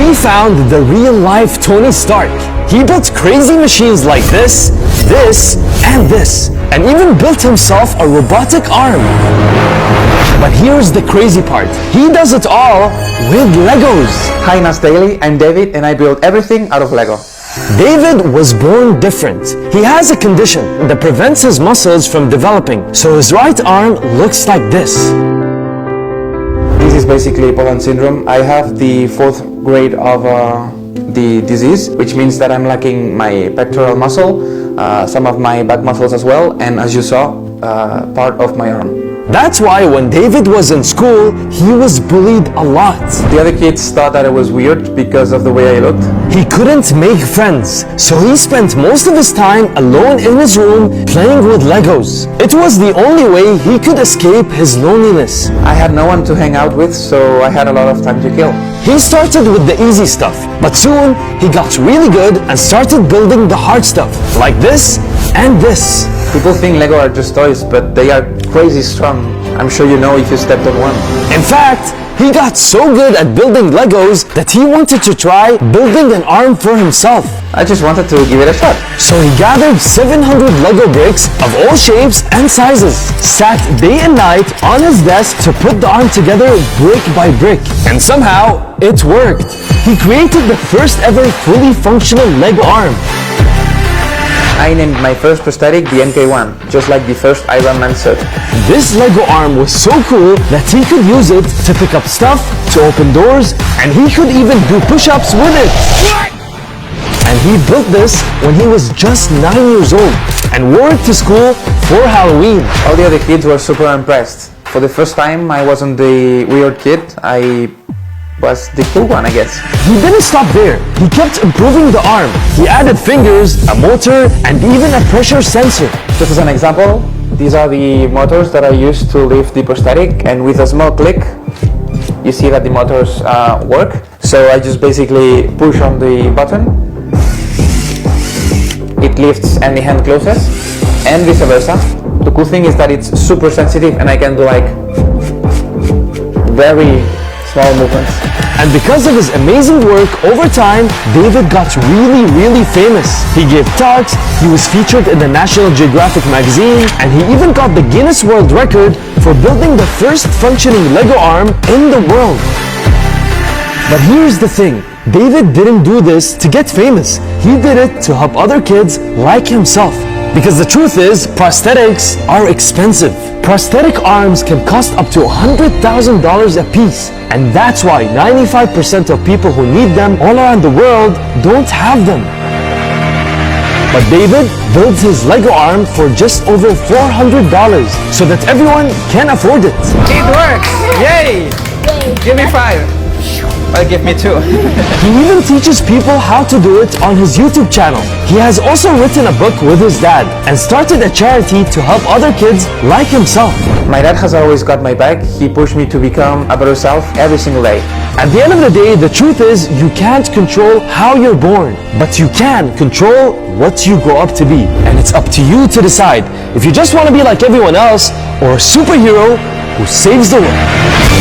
we found the real-life Tony Stark. He built crazy machines like this, and even built himself a robotic arm. But here's the crazy part. He does it all with Legos. Hi Nas Daily, I'm David and I build everything out of Lego. David was born different. He has a condition that prevents his muscles from developing, so his right arm looks like this. This is basically Poland syndrome. I have the 4th grade of the disease, which means that I'm lacking my pectoral muscle, some of my back muscles as well, and as you saw, part of my arm. That's why when David was in school, he was bullied a lot. The other kids thought that I was weird because of the way I looked. He couldn't make friends, so he spent most of his time alone in his room playing with Legos. It was the only way he could escape his loneliness. I had no one to hang out with, so I had a lot of time to kill. He started with the easy stuff, but soon he got really good and started building the hard stuff, like this and this. People think Lego are just toys, but they are crazy strong. I'm sure you know if you stepped on one. In fact, he got so good at building Legos that he wanted to try building an arm for himself. I just wanted to give it a shot. So he gathered 700 Lego bricks of all shapes and sizes, sat day and night on his desk to put the arm together brick by brick, and somehow it worked. He created the first ever fully functional Lego arm. I named my first prosthetic the MK1, just like the first Ironman suit. This Lego arm was so cool that he could use it to pick up stuff, to open doors, and he could even do push-ups with it. And he built this when he was just 9 years old and wore it to school for Halloween. All the other kids were super impressed. For the first time, I wasn't the weird kid, I was the cool one, I guess. He didn't stop there. He kept improving the arm. He added fingers, a motor, and even a pressure sensor. Just as an example, these are the motors that I used to lift the prosthetic, and with a small click, you see that the motors work. So I just basically push on the button, it lifts and the hand closes, and vice versa. The cool thing is that it's super sensitive and I can do like very small movements. And because of his amazing work, over time, David got really famous. He gave talks, he was featured in the National Geographic magazine, and he even got the Guinness World Record for building the first functioning Lego arm in the world. But here's the thing, David didn't do this to get famous. He did it to help other kids like himself. Because the truth is, prosthetics are expensive. Prosthetic arms can cost up to $100,000 a piece. And that's why 95% of people who need them all around the world don't have them. But David built his Lego arm for just over $400 so that everyone can afford it. It works! Yay! Give me 5. Well, give me 2. He even teaches people how to do it on his YouTube channel. He has also written a book with his dad and started a charity to help other kids like himself. My dad has always got my back. He pushed me to become a better self every single day. At the end of the day, the truth is you can't control how you're born, but you can control what you grow up to be. And it's up to you to decide if you just want to be like everyone else or a superhero who saves the world.